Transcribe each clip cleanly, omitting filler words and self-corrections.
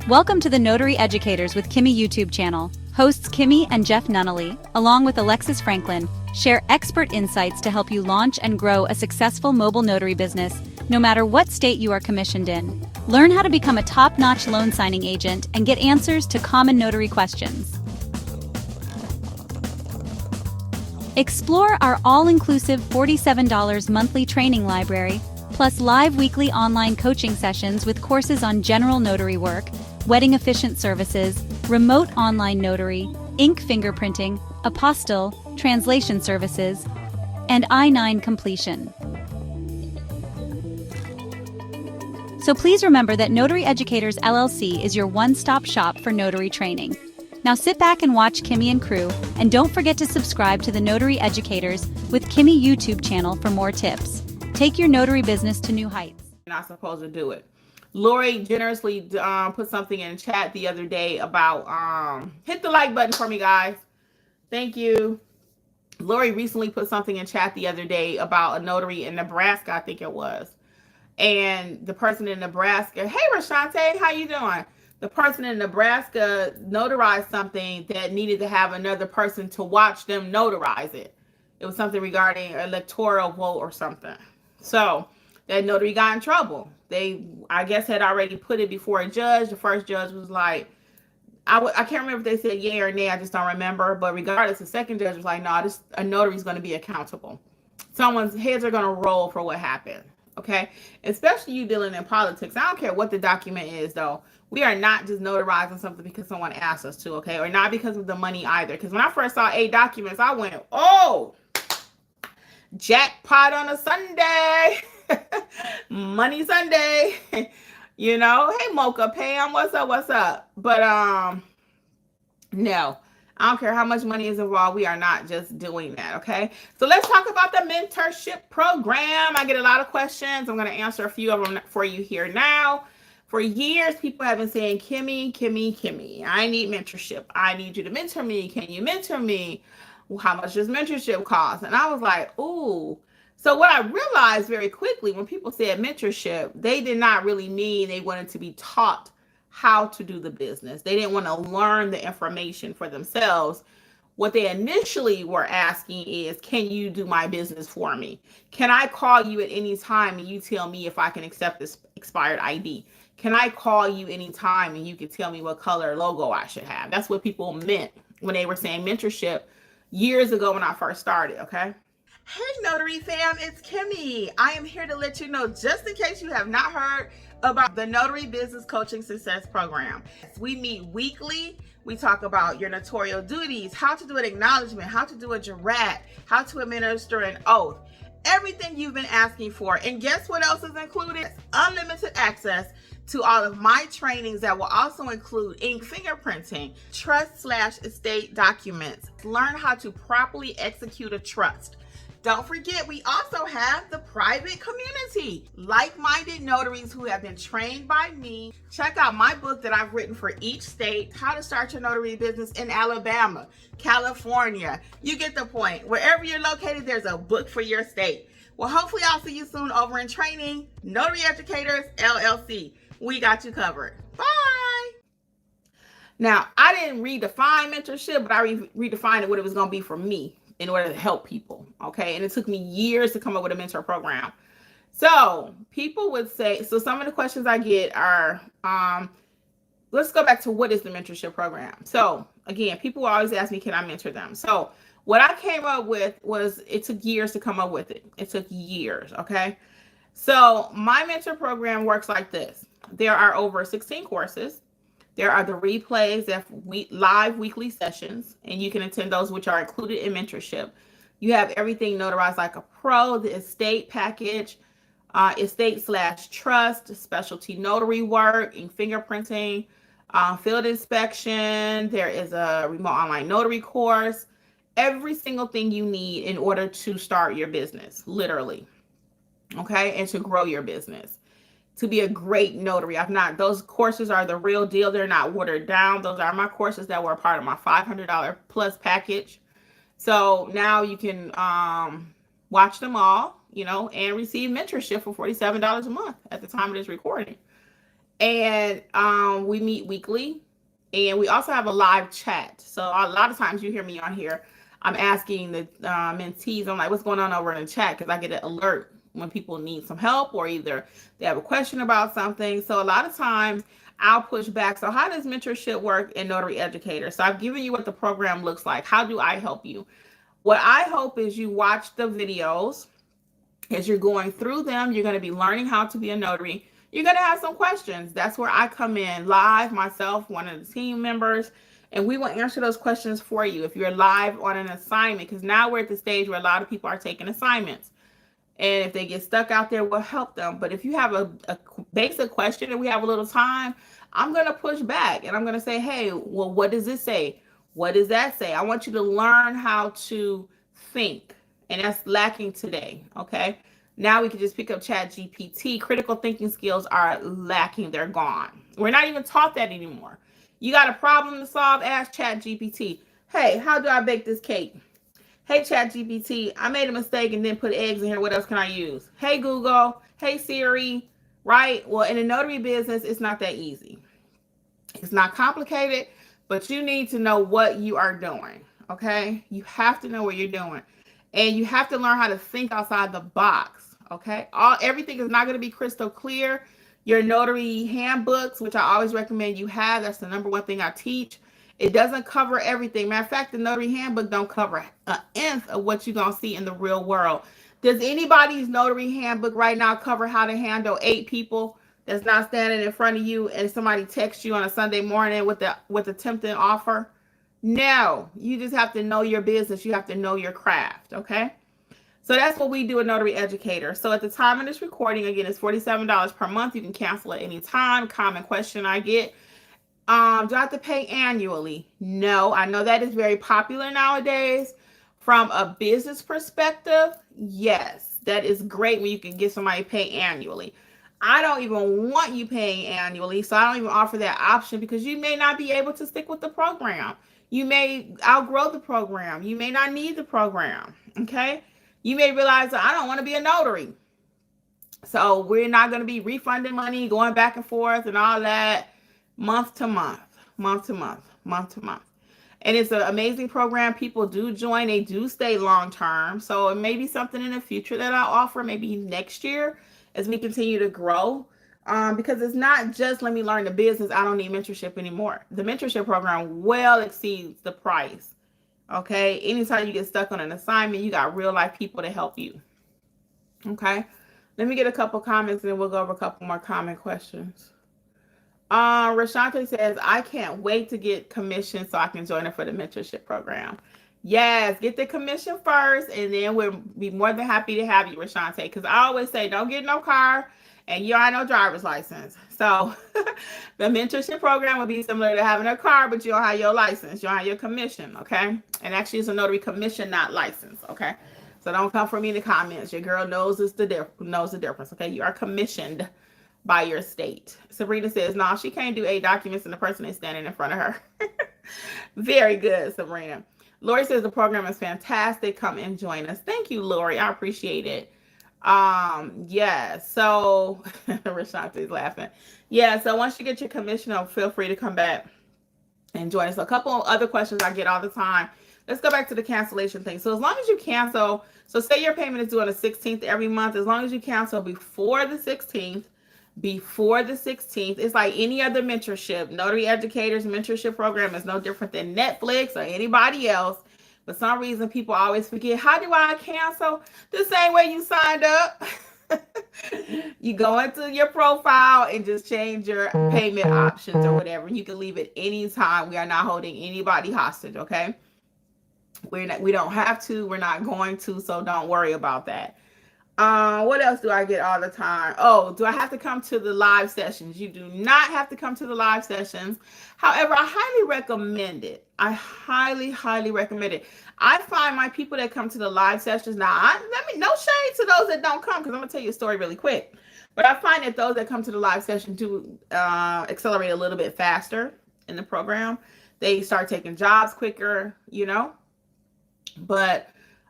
Welcome to the Notary Educators with Kimmi YouTube channel. Hosts Kimmi and Jeff Nunnally, along with Alexis Franklin, share expert insights to help you launch and grow a successful mobile notary business, no matter what state you are commissioned in. Learn how to become a top-notch loan signing agent and get answers to common notary questions. Explore our all-inclusive $47 monthly training library, plus live weekly online coaching sessions with courses on general notary work, wedding efficient services, remote online notary, ink fingerprinting, apostille, translation services, and I-9 completion. So please remember that Notary Educators LLC is your one-stop shop for notary training. Now sit back and watch Kimmi and crew, and don't forget to subscribe to the Notary Educators with Kimmi YouTube channel for more tips. Take your notary business to new heights. You're not supposed to do it. Lori generously put something in chat the other day about, hit the like button for me, guys. Thank you. Lori recently put something in chat the other day about a notary in Nebraska, I think it was. And the person in Nebraska, hey, Rashante, how you doing? The person in Nebraska notarized something that needed to have another person to watch them notarize it. It was something regarding electoral vote or something. So that notary got in trouble. They, I guess, had already put it before a judge. The first judge was like, I can't remember if they said yay or nay. I just don't remember. But regardless, the second judge was like, no, a notary is going to be accountable. Someone's heads are going to roll for what happened. Okay, especially you dealing in politics. I don't care what the document is, though. We are not just notarizing something because someone asked us to, okay? Or not because of the money either. Because when I first saw 8 documents, I went, oh, jackpot on a Sunday. Money Sunday. You know, hey, Mocha Pam, what's up, what's up? But, no. I don't care how much money is involved. We are not just doing that, okay? So let's talk about the mentorship program. I get a lot of questions. I'm going to answer a few of them for you here now. For years, people have been saying, Kimmi, Kimmi, Kimmi, I need mentorship. I need you to mentor me. Can you mentor me? Well, how much does mentorship cost? And I was like, ooh. So what I realized very quickly when people said mentorship, they did not really mean they wanted to be taught how to do the business. They didn't want to learn the information for themselves. What they initially were asking is, can you do my business for me? Can I call you at any time and you tell me if I can accept this expired ID? Can I call you anytime and you can tell me what color logo I should have? That's what people meant when they were saying mentorship years ago when I first started, okay? Hey, Notary fam, it's Kimmi. I am here to let you know, just in case you have not heard about the Notary Business Coaching Success Program. We meet weekly. We talk about your notarial duties, how to do an acknowledgement, how to do a jurat, how to administer an oath, everything you've been asking for. And guess what else is included? Unlimited access to all of my trainings that will also include ink fingerprinting, trust/estate documents, learn how to properly execute a trust. Don't forget, we also have the private community, like-minded notaries who have been trained by me. Check out my book that I've written for each state, How to Start Your Notary Business in Alabama, California. You get the point. Wherever you're located, there's a book for your state. Well, hopefully I'll see you soon over in training. Notary Educators, LLC. We got you covered. Bye. Now, I didn't redefine mentorship, but I redefined what it was going to be for me in order to help people, okay? And it took me years to come up with a mentor program. So people would say, so some of the questions I get are, let's go back to what is the mentorship program? So again, people always ask me, can I mentor them? So what I came up with was, it took years to come up with it. It took years, okay? So my mentor program works like this. There are over 16 courses. There are the replays of live weekly sessions, and you can attend those, which are included in mentorship. You have everything notarized like a pro, the estate package, estate/trust, specialty notary work, and fingerprinting, field inspection. There is a remote online notary course. Every single thing you need in order to start your business, literally, okay, and to grow your business. To be a great notary. Those courses are the real deal. They're not watered down. Those are my courses that were a part of my $500 plus package. So now you can watch them all, and receive mentorship for $47 a month at the time of this recording. And we meet weekly, and we also have a live chat. So a lot of times you hear me on here, I'm asking the mentees, I'm like, what's going on over in the chat? Because I get an alert when people need some help, or either they have a question about something. So a lot of times I'll push back. So how does mentorship work in Notary Educator? So I've given you what the program looks like. How do I help you? What I hope is you watch the videos. As you're going through them, you're going to be learning how to be a notary. You're going to have some questions. That's where I come in live, myself, one of the team members, and we will answer those questions for you if you're live on an assignment, because now we're at the stage where a lot of people are taking assignments. And if they get stuck out there, we'll help them. But if you have a basic question and we have a little time, I'm going to push back and I'm going to say, hey, well, what does this say? What does that say? I want you to learn how to think. And that's lacking today. Okay. Now we can just pick up Chat GPT. Critical thinking skills are lacking. They're gone. We're not even taught that anymore. You got a problem to solve? Ask Chat GPT. Hey, how do I bake this cake? Hey, Chat GPT, I made a mistake and then put eggs in here. What else can I use? Hey, Google. Hey, Siri. Right? Well, in the notary business, it's not that easy. It's not complicated, but you need to know what you are doing. Okay? You have to know what you're doing. And you have to learn how to think outside the box. Okay? Everything is not going to be crystal clear. Your notary handbooks, which I always recommend you have, that's the number one thing I teach. It doesn't cover everything. Matter of fact, the notary handbook don't cover an nth of what you're going to see in the real world. Does anybody's notary handbook right now cover how to handle 8 people that's not standing in front of you and somebody texts you on a Sunday morning with a tempting offer? No, you just have to know your business. You have to know your craft, okay? So that's what we do at Notary Educator. So at the time of this recording, again, it's $47 per month. You can cancel at any time. Common question I get. Do I have to pay annually? No, I know that is very popular nowadays. From a business perspective, yes, that is great when you can get somebody to pay annually. I don't even want you paying annually, so I don't even offer that option because you may not be able to stick with the program. You may outgrow the program. You may not need the program. Okay. You may realize that I don't want to be a notary. So we're not going to be refunding money, going back and forth and all that month to month, month to month, month to month. And it's an amazing program. People do join. They do stay long term. So it may be something in the future that I'll offer, maybe next year as we continue to grow. Because it's not just let me learn the business. I don't need mentorship anymore. The mentorship program well exceeds the price. Okay. Anytime you get stuck on an assignment, you got real life people to help you. Okay. Let me get a couple comments and then we'll go over a couple more comment questions. Rashante says, I can't wait to get commission so I can join her for the mentorship program. Yes, get the commission first, and then we'll be more than happy to have you, Rashante. Because I always say, don't get no car, and you ain't no driver's license. So the mentorship program will be similar to having a car, but you don't have your license. You don't have your commission, okay? And actually, it's a notary commission, not license, okay? So don't come for me in the comments. Your girl knows the difference, okay? You are commissioned by your state. Sabrina says, no, she can't do 8 documents and the person is standing in front of her. Very good, Sabrina. Lori says the program is fantastic. Come and join us. Thank you, Lori. I appreciate it. Yeah, so Rashanti's laughing. Yeah, so once you get your commission, feel free to come back and join us. So a couple of other questions I get all the time. Let's go back to the cancellation thing. So as long as you cancel, so say your payment is due on the 16th every month, as long as you cancel before the 16th, it's like any other mentorship. Notary Educators mentorship program is no different than Netflix or anybody else. For some reason, people always forget, how do I cancel? The same way you signed up. You go into your profile and just change your payment options or whatever. You can leave it anytime. We are not holding anybody hostage, okay? We don't have to. We're not going to, so don't worry about that. What else do I get all the time? Oh, do I have to come to the live sessions? You do not have to come to the live sessions. However, I highly recommend it. I highly recommend it. I find my people that come to the live sessions now, no shade to those that don't come, because I'm going to tell you a story really quick. But I find that those that come to the live session do accelerate a little bit faster in the program. They start taking jobs quicker, you know. But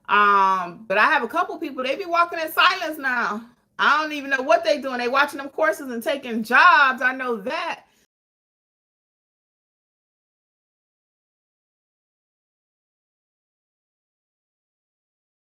I have a couple people, they be walking in silence now. I don't even know what they doing. They watching them courses and taking jobs. I know that.